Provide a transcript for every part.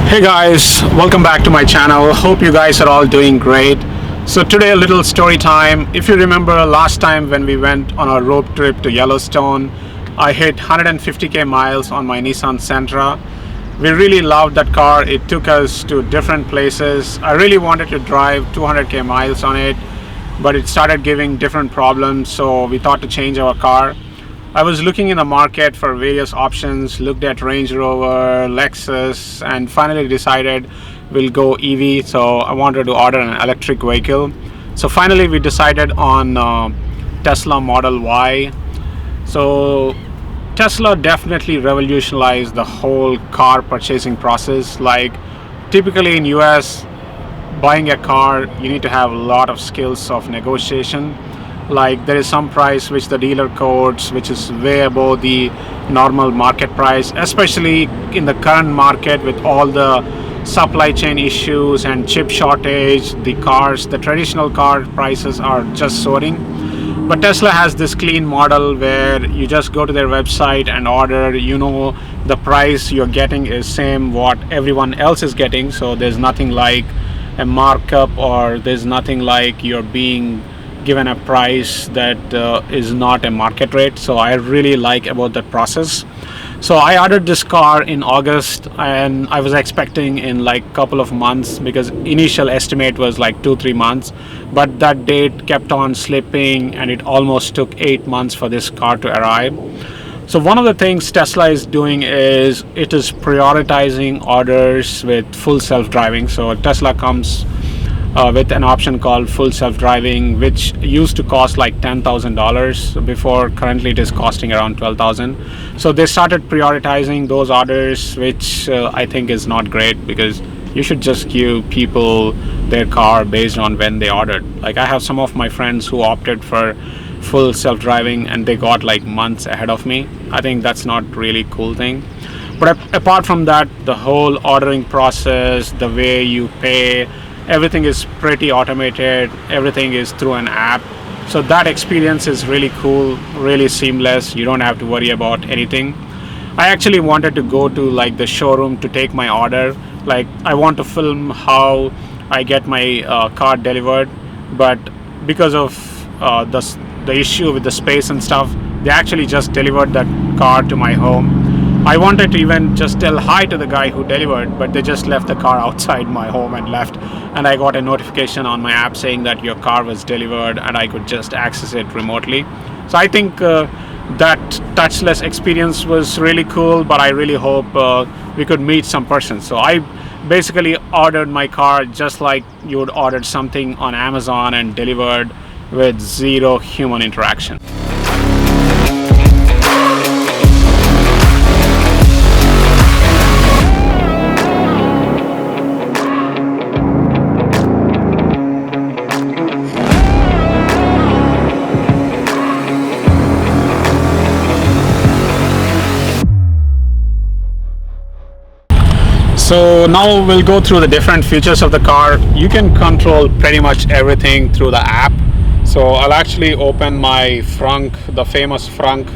Hey guys, welcome back to my channel. Hope you guys are all doing great. So today a little story time. If you remember last time when we went on our road trip to Yellowstone, I hit 150k miles on my Nissan Sentra. We really loved that car. It took us to different places. I really wanted to drive 200k miles on it, but it started giving different problems, so we thought to change our car. I was looking in the market for various options, looked at Range Rover, Lexus, and finally decided we'll go EV. So I wanted to order an electric vehicle. So finally we decided on Tesla Model Y. So Tesla definitely revolutionized the whole car purchasing process. Like typically in US, buying a car, you need to have a lot of skills of negotiation. Like there is some price which the dealer quotes which is way above the normal market price, especially in the current market with all the supply chain issues and chip shortage. The traditional car prices are just soaring, but Tesla has this clean model where you just go to their website and order. The price you're getting is same what everyone else is getting, so there's nothing like a markup, or there's nothing like you're being given a price that is not a market rate. So I really like about that process. So I ordered this car in August, and I was expecting in like couple of months, because initial estimate was like 2-3 months, but that date kept on slipping and it almost took 8 months for this car to arrive. So one of the things Tesla is doing is it is prioritizing orders with full self-driving. So Tesla comes with an option called full self-driving, which used to cost like $10,000 before. Currently it is costing around $12,000. So they started prioritizing those orders, which I think is not great, because you should just give people their car based on when they ordered. Like I have some of my friends who opted for full self-driving and they got like months ahead of me. I think that's not really cool thing. But apart from that, the whole ordering process, the way you pay, everything is pretty automated. Everything is through an app. So that experience is really cool, really seamless. You don't have to worry about anything. I actually wanted to go to like the showroom to take my order. Like I want to film how I get my car delivered, but because of the issue with the space and stuff, they actually just delivered that car to my home. I wanted to even just tell hi to the guy who delivered, but they just left the car outside my home and left. And I got a notification on my app saying that your car was delivered, and I could just access it remotely. So I think that touchless experience was really cool, but I really hope we could meet some person. So I basically ordered my car just like you would order something on Amazon and delivered with zero human interaction. So now we'll go through the different features of the car. You can control pretty much everything through the app. So I'll actually open my frunk, the famous frunk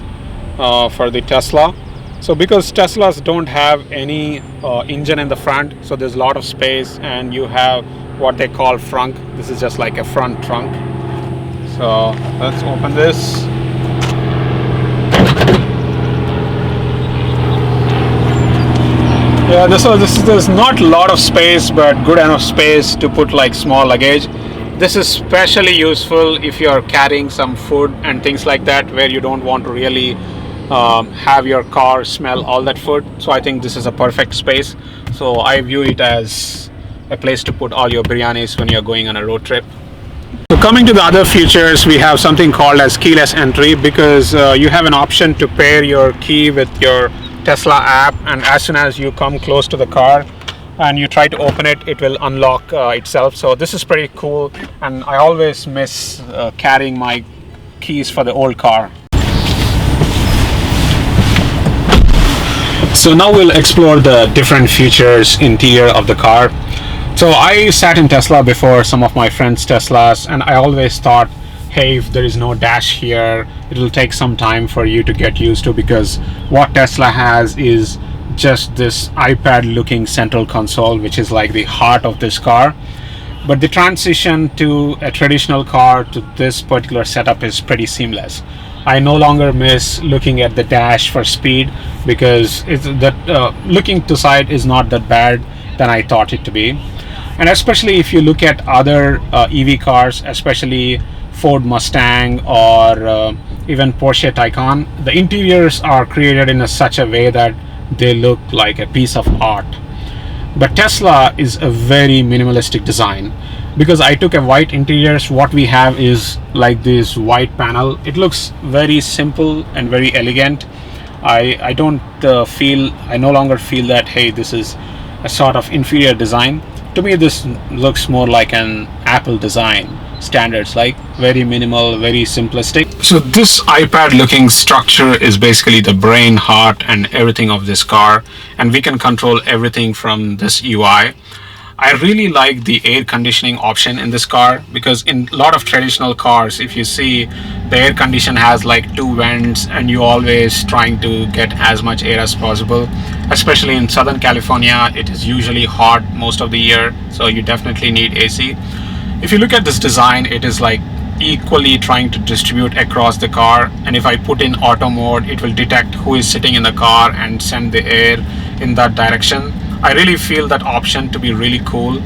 for the Tesla. So because Teslas don't have any engine in the front, so there's a lot of space, and you have what they call frunk. This is just like a front trunk. So let's open this. Yeah, there's not a lot of space, but good enough space to put like small luggage. This is especially useful if you're carrying some food and things like that, where you don't want to really have your car smell all that food. So I think this is a perfect space. So I view it as a place to put all your biryanis when you're going on a road trip. So coming to the other features, we have something called as keyless entry, because you have an option to pair your key with your Tesla app, and as soon as you come close to the car and you try to open it, it will unlock itself. So this is pretty cool, and I always miss carrying my keys for the old car. So now we'll explore the different features interior of the car. So I sat in Tesla before, some of my friends' Teslas, and I always thought, hey, if there is no dash here, it'll take some time for you to get used to, because what Tesla has is just this iPad looking central console, which is like the heart of this car. But the transition to a traditional car to this particular setup is pretty seamless. I no longer miss looking at the dash for speed, because looking to side is not that bad than I thought it to be. And especially if you look at other EV cars, especially Ford Mustang or even Porsche Taycan, the interiors are created in such a way that they look like a piece of art. But Tesla is a very minimalistic design, because I took a white interiors. What we have is like this white panel. It looks very simple and very elegant. I no longer feel that, hey, this is a sort of inferior design. To me, this looks more like an Apple design standards, like very minimal, very simplistic. So this iPad looking structure is basically the brain, heart and everything of this car, and we can control everything from this UI. I really like the air conditioning option in this car, because in a lot of traditional cars, if you see, the air condition has like two vents and you always trying to get as much air as possible. Especially in Southern California, it is usually hot most of the year, so you definitely need AC. If you look at this design, it is like equally trying to distribute across the car, and if I put in auto mode, it will detect who is sitting in the car and send the air in that direction. I really feel that option to be really cool,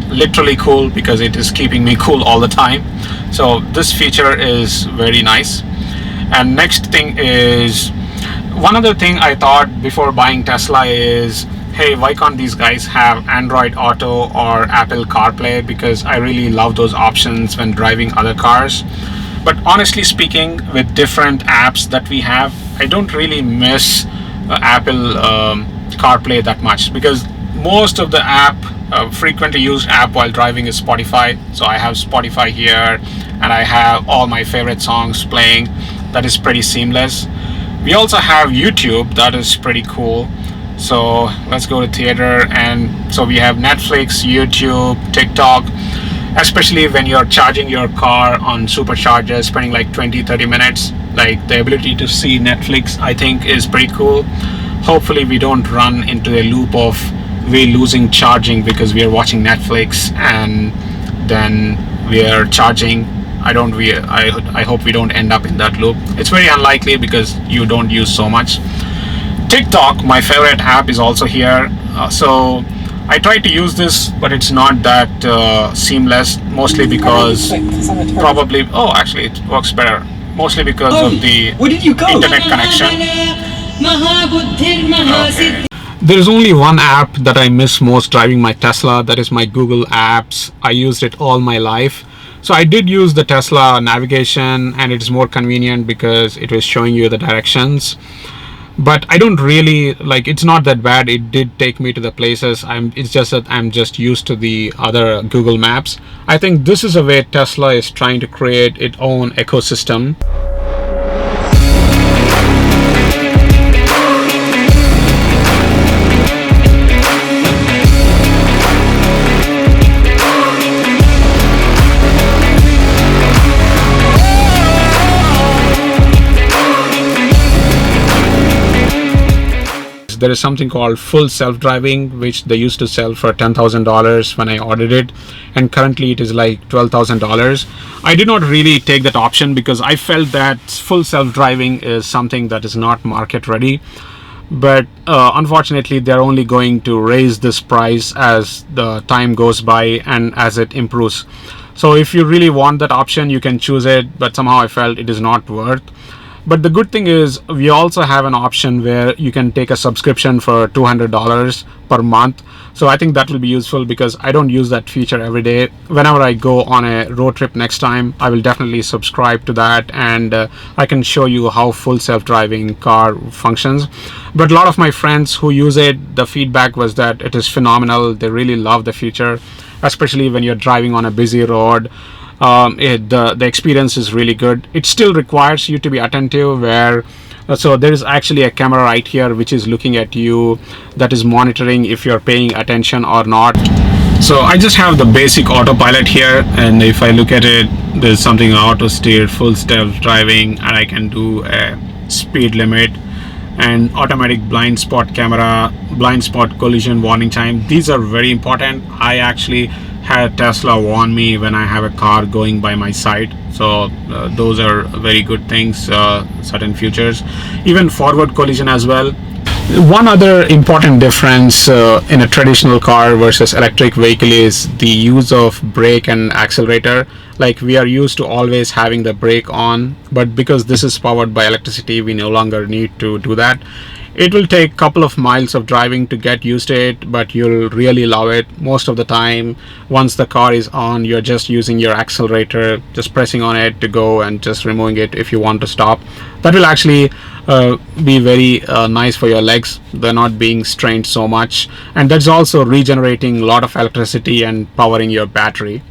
literally cool, because it is keeping me cool all the time. So this feature is very nice. And next thing is, one other thing I thought before buying Tesla is, hey, why can't these guys have Android Auto or Apple CarPlay, because I really love those options when driving other cars. But honestly speaking, with different apps that we have, I don't really miss Apple CarPlay that much, because most of the frequently used app while driving is Spotify. So I have Spotify here and I have all my favorite songs playing. That is pretty seamless. We also have YouTube, that is pretty cool. So let's go to theater, and so we have Netflix, YouTube, TikTok. Especially when you're charging your car on supercharger, spending like 20-30 minutes, like the ability to see Netflix, I think is pretty cool. Hopefully we don't run into a loop of we losing charging because we are watching Netflix and then we are charging. I hope we don't end up in that loop. It's very unlikely because you don't use so much. TikTok, my favorite app, is also here. So I tried to use this, but it's not that seamless, mostly because probably, oh, actually it works better, mostly because of the internet connection. Okay. There is only one app that I miss most driving my Tesla, that is my Google Apps. I used it all my life. So I did use the Tesla navigation, and it's more convenient because it was showing you the directions. But I don't really like, it's not that bad. It did take me to the places. It's just that I'm just used to the other Google Maps. I think this is a way Tesla is trying to create its own ecosystem. There is something called full self-driving, which they used to sell for $10,000 when I ordered it, and currently it is like $12,000. I did not really take that option because I felt that full self-driving is something that is not market ready. But unfortunately, they're only going to raise this price as the time goes by and as it improves. So if you really want that option, you can choose it, but somehow I felt it is not worth. But the good thing is we also have an option where you can take a subscription for $200 per month. So I think that will be useful because I don't use that feature every day. Whenever I go on a road trip next time, I will definitely subscribe to that, and I can show you how full self-driving car functions. But a lot of my friends who use it, the feedback was that it is phenomenal. They really love the feature, especially when you're driving on a busy road. The experience is really good. It still requires you to be attentive, where so there is actually a camera right here which is looking at you, that is monitoring if you're paying attention or not. So I just have the basic autopilot here, and if I look at it, there's something auto steer, full self driving, and I can do a speed limit, and automatic blind spot camera, blind spot collision warning chime. These are very important. I actually had Tesla warn me when I have a car going by my side, so those are very good things, certain features. Even forward collision as well. One other important difference in a traditional car versus electric vehicle is the use of brake and accelerator. Like, we are used to always having the brake on, but because this is powered by electricity, we no longer need to do that. It will take a couple of miles of driving to get used to it, but you'll really love it. Most of the time, once the car is on, you're just using your accelerator, just pressing on it to go and just removing it if you want to stop. That will actually be very nice for your legs. They're not being strained so much, and that's also regenerating a lot of electricity and powering your battery.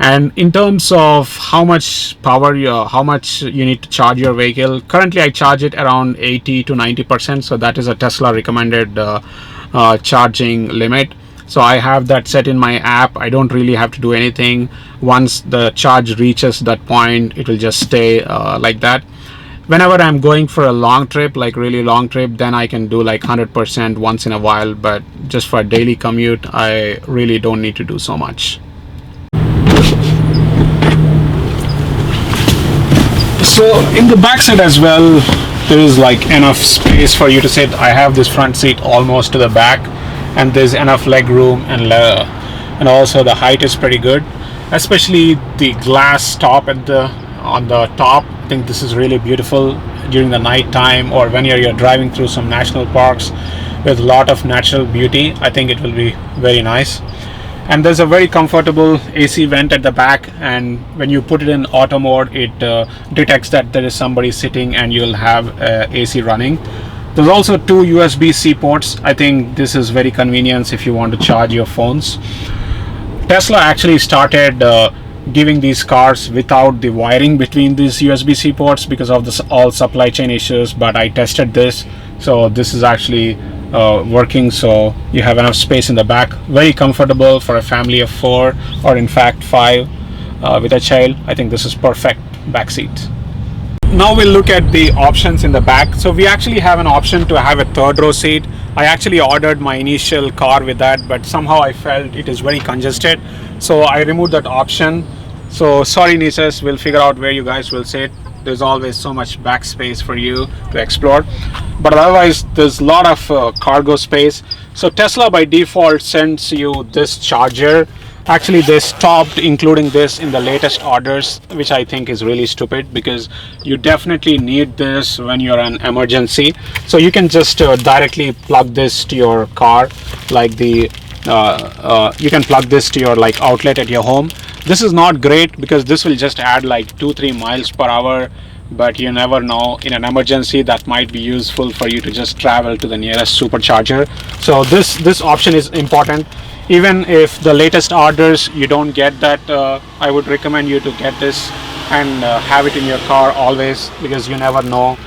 And in terms of how much power how much you need to charge your vehicle, currently I charge it around 80 to 90%, so that is a Tesla recommended charging limit. So I have that set in my app. I don't really have to do anything. Once the charge reaches that point, it will just stay like that. Whenever I'm going for a long trip, like really long trip, then I can do like 100% once in a while, but just for a daily commute, I really don't need to do so much. So in the back seat as well, there is like enough space for you to sit. I have this front seat almost to the back, and there's enough leg room, and also the height is pretty good, especially the glass top on the top. I think this is really beautiful during the night time, or when you're driving through some national parks with a lot of natural beauty. I think it will be very nice. And there's a very comfortable AC vent at the back, and when you put it in auto mode, it detects that there is somebody sitting and you'll have AC running. There's also two USB-C ports. I think this is very convenient if you want to charge your phones. Tesla actually started giving these cars without the wiring between these USB-C ports because of all supply chain issues, but I tested this, so this is actually working. So you have enough space in the back, very comfortable for a family of 4, or in fact 5 with a child. I think this is perfect back seat. Now we'll look at the options in the back. So we actually have an option to have a third row seat. I actually ordered my initial car with that, but somehow I felt it is very congested, so I removed that option. So sorry nieces, we'll figure out where you guys will sit. There's always so much back space for you to explore, but otherwise there's a lot of cargo space. So Tesla by default sends you this charger. Actually, they stopped including this in the latest orders, which I think is really stupid, because you definitely need this when you're in emergency. So you can just directly plug this to your car, like the you can plug this to your like outlet at your home. This is not great because this will just add like 2-3 miles per hour, but you never know, in an emergency that might be useful for you to just travel to the nearest supercharger. So this option is important. Even if the latest orders you don't get that, I would recommend you to get this and have it in your car always, because you never know.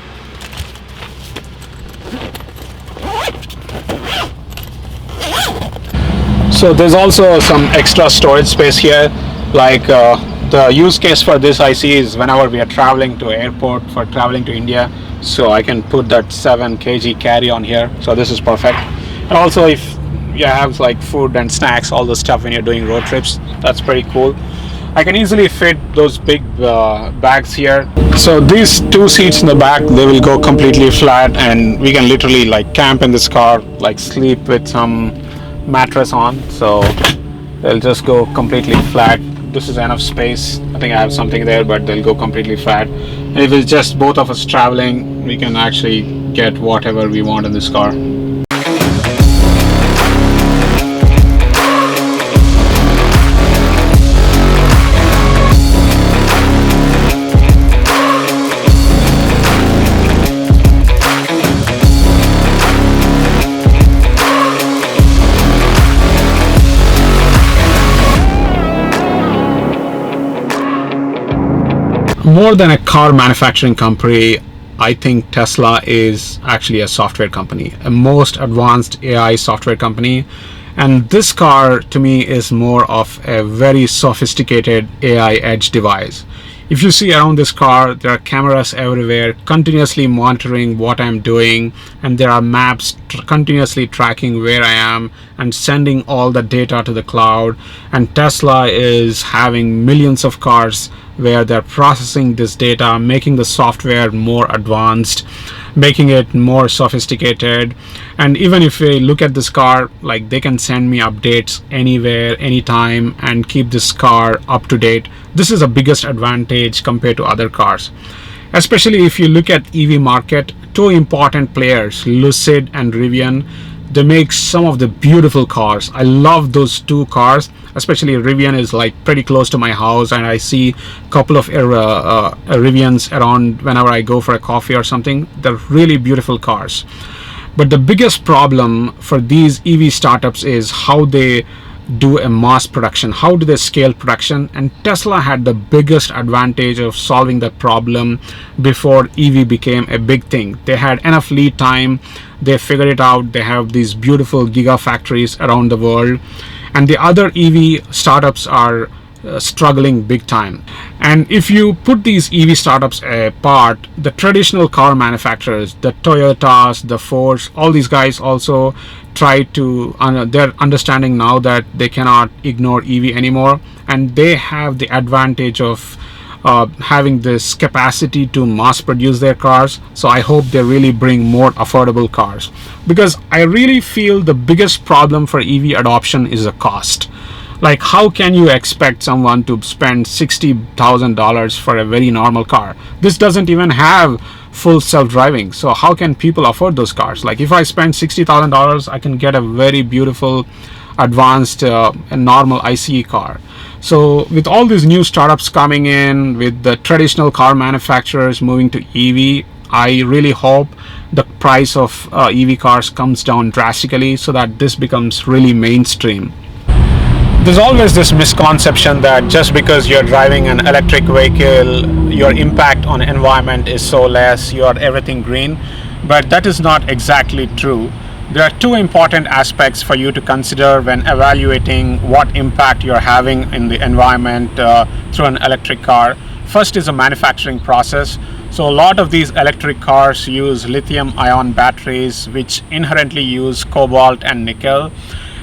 So there's also some extra storage space here. Like the use case for this I see is whenever we are traveling to airport, for traveling to India, so I can put that 7 kg carry on here. So this is perfect. And also if you have like food and snacks, all the stuff when you're doing road trips, that's pretty cool. I can easily fit those big bags here. So these 2 seats in the back, they will go completely flat, and we can literally like camp in this car, like sleep with some mattress on. So they'll just go completely flat. This is enough space. I think I have something there, but they'll go completely flat. And if it's just both of us traveling, we can actually get whatever we want in this car. More than a car manufacturing company, I think Tesla is actually a software company, a most advanced AI software company. And this car to me is more of a very sophisticated AI edge device. If you see around this car, there are cameras everywhere continuously monitoring what I'm doing, and there are maps continuously tracking where I am and sending all the data to the cloud. And Tesla is having millions of cars where they're processing this data, making the software more advanced, making it more sophisticated. And even if we look at this car, like, they can send me updates anywhere, anytime, and keep this car up to date. This is the biggest advantage compared to other cars. Especially if you look at EV market, two important players, Lucid and Rivian, they make some of the beautiful cars. I love those two cars. Especially Rivian is like pretty close to my house, and I see a couple of Rivians around whenever I go for a coffee or something. They're really beautiful cars. But the biggest problem for these EV startups is how they do a mass production. How do they scale production? And Tesla had the biggest advantage of solving that problem before EV became a big thing. They had enough lead time. They figured it out. They have these beautiful gigafactories around the world. And the other EV startups are struggling big time. And if you put these EV startups apart, the traditional car manufacturers, the Toyotas, the Fords, all these guys also try to, they're understanding now that they cannot ignore EV anymore, and they have the advantage of having this capacity to mass produce their cars. So I hope they really bring more affordable cars, because I really feel the biggest problem for EV adoption is the cost. Like, how can you expect someone to spend $60,000 for a very normal car? This doesn't even have full self-driving. So how can people afford those cars? Like, if I spend $60,000, I can get a very beautiful, advanced, normal ICE car. So with all these new startups coming in, with the traditional car manufacturers moving to EV, I really hope the price of EV cars comes down drastically so that this becomes really mainstream. There's always this misconception that just because you're driving an electric vehicle, your impact on environment is so less, you are everything green. But that is not exactly true. There are two important aspects for you to consider when evaluating what impact you're having in the environment through an electric car. First is the manufacturing process. So a lot of these electric cars use lithium-ion batteries, which inherently use cobalt and nickel.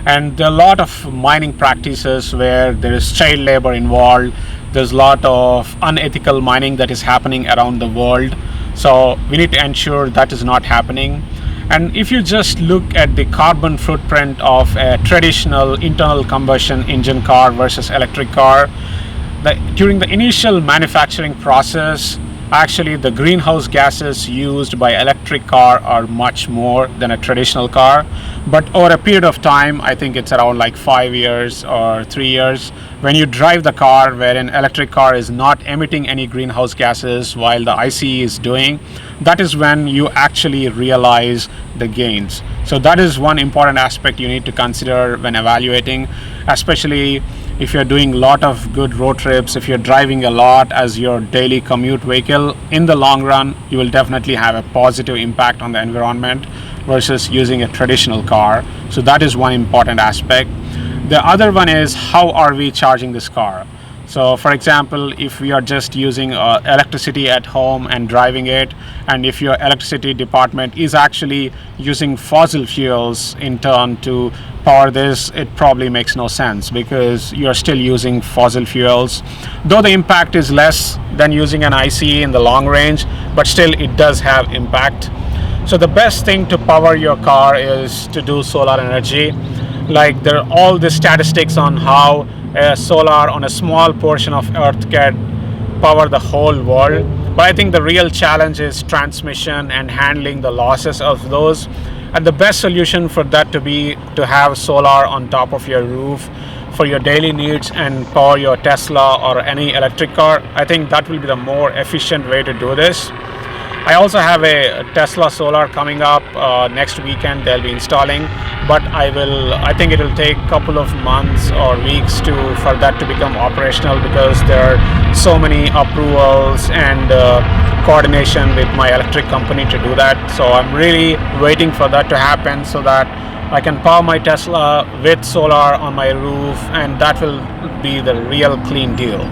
And there are a lot of mining practices where there is child labor involved. There's a lot of unethical mining that is happening around the world. So we need to ensure that is not happening. And if you just look at the carbon footprint of a traditional internal combustion engine car versus electric car, during the initial manufacturing process, actually the greenhouse gases used by electric car are much more than a traditional car. But over a period of time, I think it's around like 5 years or 3 years, when you drive the car where an electric car is not emitting any greenhouse gases while the ICE is doing, that is when you actually realize the gains. So that is one important aspect you need to consider when evaluating, especially if you're doing a lot of good road trips, if you're driving a lot as your daily commute vehicle. In the long run, you will definitely have a positive impact on the environment versus using a traditional car. So that is one important aspect. The other one is, how are we charging this car? So for example, if we are just using electricity at home and driving it, and if your electricity department is actually using fossil fuels in turn to power this, it probably makes no sense, because you're still using fossil fuels. Though the impact is less than using an ICE in the long range, but still it does have impact. So the best thing to power your car is to do solar energy. Like, there are all the statistics on how solar on a small portion of Earth can power the whole world. But I think the real challenge is transmission and handling the losses of those. And the best solution for that to be to have solar on top of your roof for your daily needs and power your Tesla or any electric car. I think that will be the more efficient way to do this. I also have a Tesla solar coming up next weekend. They'll be installing, but I think it will take a couple of months or weeks for that to become operational, because there are so many approvals and coordination with my electric company to do that. So I'm really waiting for that to happen so that I can power my Tesla with solar on my roof, and that will be the real clean deal.